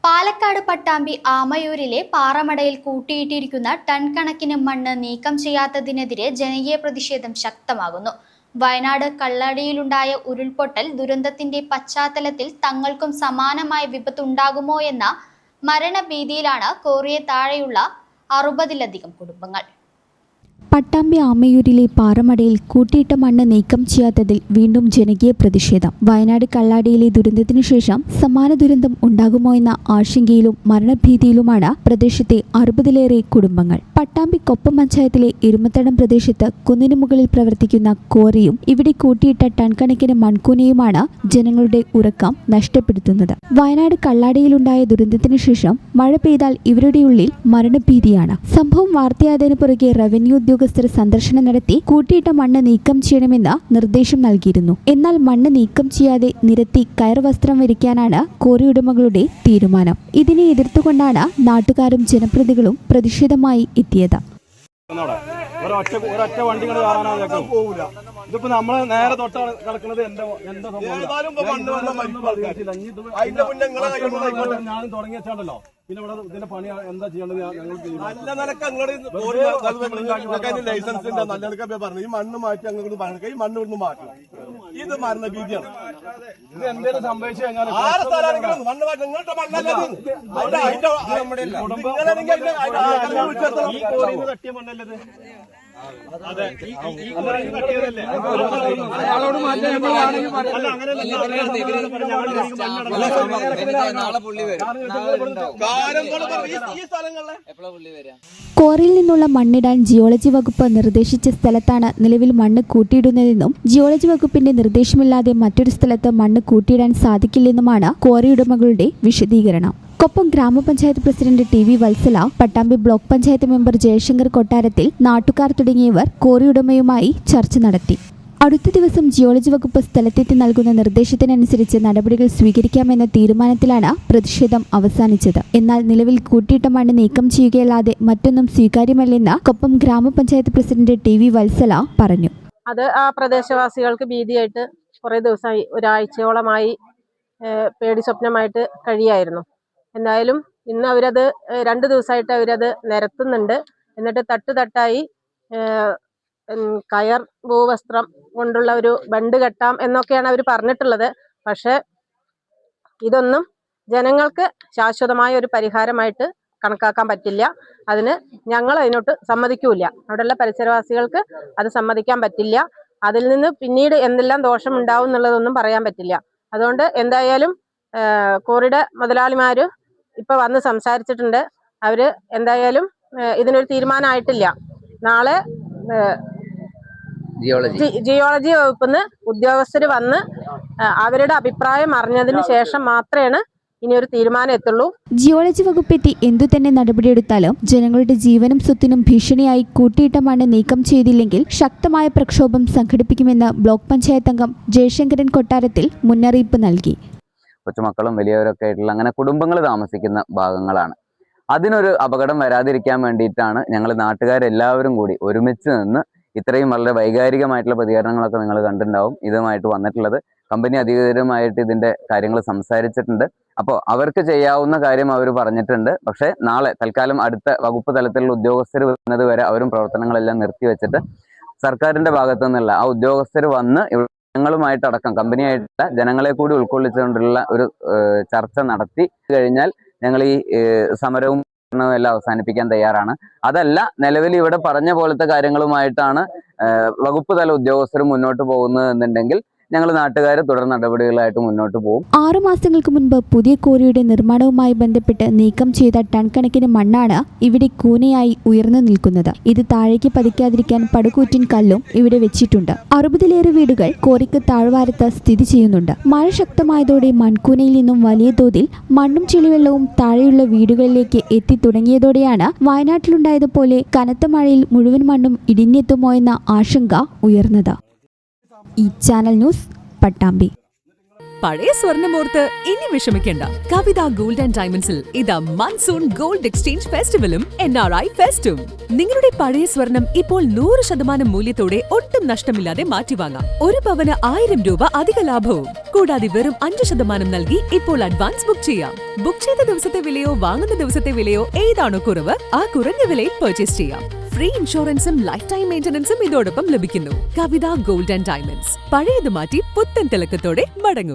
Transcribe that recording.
Palakkad Pattambi ആമയൂരിലെ പാറമടയിൽ കൂട്ടിയിട്ടിരിക്കുന്ന ton കണക്കിന് മണ്ണ് നീക്കം ചെയ്യാത്തതിനെതിരെ ജനകീയ പ്രതിഷേധം ശക്തമാകുന്നു. വയനാട് കള്ളടിയിലുണ്ടായ ഉരുൾപൊട്ടൽ ദുരന്തത്തിന്റെ പശ്ചാത്തലത്തിൽ തങ്ങൾക്കും സമാനമായ വിപത്തുണ്ടാകുമോ എന്ന മരണഭീതിയിലാണ് കോറിയെ താഴെയുള്ള 60-ലധികം കുടുംബങ്ങൾ. പട്ടാമ്പി ആമയൂരിലെ പാറമടയിൽ കൂട്ടിയിട്ട മണ്ണ് നീക്കം ചെയ്യാത്തതിൽ വീണ്ടും ജനകീയ പ്രതിഷേധം. വയനാട് കള്ളാടിയിലെ ദുരന്തത്തിനു ശേഷം സമാന ദുരന്തം ഉണ്ടാകുമോ എന്ന ആശങ്കയിലും മരണഭീതിയിലുമാണ് പ്രദേശത്തെ 60-ലേറെ കുടുംബങ്ങൾ. പട്ടാമ്പി കൊപ്പം പഞ്ചായത്തിലെ ഇരുമത്തടം പ്രദേശത്ത് കുന്നിനു മുകളിൽ പ്രവർത്തിക്കുന്ന കോറിയും ഇവിടെ കൂട്ടിയിട്ട ടൺ കണക്കിന് മൺകൂനയുമാണ് ജനങ്ങളുടെ ഉറക്കം നഷ്ടപ്പെടുത്തുന്നത്. വയനാട് കള്ളാടിയിലുണ്ടായ ദുരന്തത്തിനു ശേഷം മഴ പെയ്താൽ ഇവരുടെ ഉള്ളിൽ മരണഭീതിയാണ്. സംഭവം വാർത്തയായതിനു പുറകെ റവന്യൂ ഉദ്യോഗസ്ഥർ സന്ദർശനം നടത്തി കൂട്ടിയിട്ട മണ്ണ് നീക്കം ചെയ്യണമെന്ന് നിർദ്ദേശം നൽകിയിരുന്നു. എന്നാൽ മണ്ണ് നീക്കം ചെയ്യാതെ നിരത്തി കയർ വസ്ത്രം വിരിക്കാനാണ് കോറി ഉടമകളുടെ തീരുമാനം. ഇതിനെ എതിർത്തുകൊണ്ടാണ് നാട്ടുകാരും ജനപ്രതിനിധികളും പ്രതിഷേധമായി എത്തിയത്. ഒരൊറ്റ വണ്ടി പോകൂല. ഇതിപ്പോ നമ്മള് നേരെ തൊട്ട് കിടക്കുന്നത് ഞാനും തുടങ്ങി വെച്ചാണല്ലോ. പിന്നെ ഇവിടെ ഇതിന്റെ പണി എന്താ ചെയ്യേണ്ടത്? ലൈസൻസ് ഉണ്ട്. നല്ല നിലക്ക് പറഞ്ഞു ഈ മണ്ണ് മാറ്റി അങ്ങോട്ട് പറഞ്ഞ ഈ മണ്ണ് ഇവിടുന്ന് മാറ്റണം. ഇത് മരണഭീതിയാണ്. ഇത് എന്തേലും സംഭവിച്ചു കഴിഞ്ഞാൽ തട്ടിയ മണ്ണല്ലത്. കോറിയിൽ നിന്നുള്ള മണ്ണിടാൻ ജിയോളജി വകുപ്പ് നിർദ്ദേശിച്ച സ്ഥലത്താണ് നിലവിൽ മണ്ണ് കൂട്ടിയിടുന്നതെന്നും ജിയോളജി വകുപ്പിന്റെ നിർദ്ദേശമില്ലാതെ മറ്റൊരു സ്ഥലത്ത് മണ്ണ് കൂട്ടിയിടാൻ സാധിക്കില്ലെന്നുമാണ് കോറി ഉടമകളുടെ വിശദീകരണം. കൊപ്പം ഗ്രാമപഞ്ചായത്ത് president T V Valsala, Pattambi block panchayat member Jayashankar Kottarathil, നാട്ടുകാർ തുടങ്ങിയവർ കോറി ഉടമയുമായി ചർച്ച നടത്തി. അടുത്ത ദിവസം ജിയോളജി വകുപ്പ് സ്ഥലത്തെത്തി നൽകുന്ന നിർദ്ദേശത്തിനനുസരിച്ച് നടപടികൾ സ്വീകരിക്കാമെന്ന തീരുമാനത്തിലാണ് പ്രതിഷേധം അവസാനിച്ചത്. എന്നാൽ നിലവിൽ കൂട്ടിയിട്ട മണ്ണ് നീക്കം ചെയ്യുകയല്ലാതെ മറ്റൊന്നും സ്വീകാര്യമല്ലെന്ന് കൊപ്പം ഗ്രാമപഞ്ചായത്ത് പ്രസിഡന്റ് ടി വി വത്സല പറഞ്ഞു. അത് ആ പ്രദേശവാസികൾക്ക് ഭീതിയായിട്ട് കുറേ ദിവസമായി, ഒരാഴ്ചയോളമായി പേടി സ്വപ്നമായിട്ട് കഴിയായിരുന്നു. എന്തായാലും ഇന്ന് അവരത് 2 ദിവസമായിട്ട് അവരത് നിരത്തുന്നുണ്ട്. എന്നിട്ട് തട്ടായി കയർ ഭൂവസ്ത്രം കൊണ്ടുള്ള ഒരു ബണ്ട് കെട്ടാം എന്നൊക്കെയാണ് അവർ പറഞ്ഞിട്ടുള്ളത്. പക്ഷെ ഇതൊന്നും ജനങ്ങൾക്ക് ശാശ്വതമായ ഒരു പരിഹാരമായിട്ട് കണക്കാക്കാൻ പറ്റില്ല. അതിന് ഞങ്ങൾ അതിനോട്ട് സമ്മതിക്കൂല. അവിടെയുള്ള പരിസരവാസികൾക്ക് അത് സമ്മതിക്കാൻ പറ്റില്ല. അതിൽ നിന്ന് പിന്നീട് എന്തെല്ലാം ദോഷമുണ്ടാവും എന്നുള്ളതൊന്നും പറയാൻ പറ്റില്ല. അതുകൊണ്ട് എന്തായാലും കോറിയുടെ മുതലാളിമാര് ഇപ്പൊ വന്ന് സംസാരിച്ചിട്ടുണ്ട്. അവര് എന്തായാലും ഇതിനൊരു തീരുമാനമായിട്ടില്ല. നാളെ ജിയോളജി വകുപ്പിന്ന് ഉദ്യോഗസ്ഥർ വന്ന് അവരുടെ അഭിപ്രായം അറിഞ്ഞതിന് ശേഷം മാത്രമേ ഇനിയൊരു തീരുമാനം എത്തുള്ളൂ. ജിയോളജി വകുപ്പെത്തി എന്തു തന്നെ നടപടിയെടുത്താലും ജനങ്ങളുടെ ജീവനും സ്വത്തിനും ഭീഷണിയായി കൂട്ടിയിട്ട മണ്ണ് നീക്കം ചെയ്തില്ലെങ്കിൽ ശക്തമായ പ്രക്ഷോഭം സംഘടിപ്പിക്കുമെന്ന് ബ്ലോക്ക് പഞ്ചായത്ത് അംഗം ജയശങ്കരൻ കൊട്ടാരത്തിൽ മുന്നറിയിപ്പ് നൽകി. കൊച്ചുമക്കളും വലിയവരൊക്കെ ആയിട്ടുള്ള അങ്ങനെ കുടുംബങ്ങൾ താമസിക്കുന്ന ഭാഗങ്ങളാണ്. അതിനൊരു അപകടം വരാതിരിക്കാൻ വേണ്ടിയിട്ടാണ് ഞങ്ങൾ നാട്ടുകാരെല്ലാവരും കൂടി ഒരുമിച്ച് നിന്ന് ഇത്രയും വളരെ വൈകാരികമായിട്ടുള്ള പ്രതികരണങ്ങളൊക്കെ നിങ്ങൾ കണ്ടിട്ടുണ്ടാവും. ഇതുമായിട്ട് വന്നിട്ടുള്ളത് കമ്പനി അധികൃതരുമായിട്ട് ഇതിൻ്റെ കാര്യങ്ങൾ സംസാരിച്ചിട്ടുണ്ട്. അപ്പോൾ അവർക്ക് ചെയ്യാവുന്ന കാര്യം അവർ പറഞ്ഞിട്ടുണ്ട്. പക്ഷേ നാളെ തൽക്കാലം അടുത്ത വകുപ്പ് തലത്തിലുള്ള ഉദ്യോഗസ്ഥർ വരുന്നത് വരെ അവരും പ്രവർത്തനങ്ങളെല്ലാം നിർത്തിവെച്ചിട്ട് സർക്കാരിൻ്റെ ഭാഗത്തു നിന്നുള്ള ആ ഉദ്യോഗസ്ഥർ വന്ന് ജനങ്ങളുമായിട്ടടക്കം കമ്പനിയായിട്ടല്ല ജനങ്ങളെ കൂടി ഉൾക്കൊള്ളിച്ചുകൊണ്ടുള്ള ഒരു ചർച്ച നടത്തി കഴിഞ്ഞാൽ ഞങ്ങൾ ഈ സമരവും എല്ലാം അവസാനിപ്പിക്കാൻ തയ്യാറാണ്. അതല്ല, നിലവിൽ ഇവിടെ പറഞ്ഞ പോലത്തെ കാര്യങ്ങളുമായിട്ടാണ് വകുപ്പ് തല ഉദ്യോഗസ്ഥർ മുന്നോട്ട് പോകുന്നത് എന്നുണ്ടെങ്കിൽ ഞങ്ങൾ നാട്ടുകാർ തുടർ നടപടികളായിട്ട് മുന്നോട്ട് പോകും. 6 മാസങ്ങൾക്ക് മുൻപ് പുതിയ കോറിയുടെ നിർമ്മാണവുമായി ബന്ധപ്പെട്ട് നീക്കം ചെയ്ത ടൺ കണക്കിന് മണ്ണാണ് ഇവിടെ കൂനയായി ഉയർന്നു നിൽക്കുന്നത്. ഇത് താഴേക്ക് പതിക്കാതിരിക്കാൻ പടുകൂറ്റൻ കല്ലും ഇവിടെ വെച്ചിട്ടുണ്ട്. 60-ലേറെ വീടുകൾ കോറിക്ക് താഴ്വാരത്ത് സ്ഥിതി ചെയ്യുന്നുണ്ട്. മഴ ശക്തമായതോടെ മൺകൂനയിൽ നിന്നും വലിയ തോതിൽ മണ്ണും ചെളിവെള്ളവും താഴെയുള്ള വീടുകളിലേക്ക് എത്തി തുടങ്ങിയതോടെയാണ് വയനാട്ടിലുണ്ടായതുപോലെ കനത്ത മഴയിൽ മുഴുവൻ മണ്ണും ഇടിഞ്ഞെത്തുമോ എന്ന ആശങ്ക ഉയർന്നത്. ഈ ചാനൽ ന്യൂസ് പട്ടാമ്പി. പഴയ സ്വർണ്ണമോർത്ത് ഇനി വിഷമിക്കേണ്ട. കവിത ഗോൾഡ് ആൻഡ് ഡയമണ്ട്സിൽ ഇതാ മൺസൂൺ ഗോൾഡ് എക്സ്ചേഞ്ച് ഫെസ്റ്റിവലും NRI ഫെസ്റ്റും. നിങ്ങളുടെ പഴയ സ്വർണം ഇപ്പോൾ 100% മൂല്യത്തോടെ ഒട്ടും നഷ്ടമില്ലാതെ മാറ്റിവാങ്ങാം. ഒരു പവന് 1000 രൂപ അധിക ലാഭവും. കൂടാതെ വെറും 5% നൽകി ഇപ്പോൾ അഡ്വാൻസ് ബുക്ക് ചെയ്യാം. ബുക്ക് ചെയ്ത ദിവസത്തെ വിലയോ വാങ്ങുന്ന ദിവസത്തെ വിലയോ ഏതാണോ കുറവ് ആ കുറഞ്ഞ വിലയിൽ പർച്ചേസ് ചെയ്യാം. ഫ്രീ ഇൻഷുറൻസും ലൈഫ് ടൈം മെയിന്റനൻസും ഇതോടൊപ്പം ലഭിക്കുന്നു. കവിത ഗോൾഡ് ആൻഡ് ഡയമണ്ട്സ്. പഴയത് മാറ്റി പുത്തൻ തിളക്കത്തോടെ മടങ്ങൂ.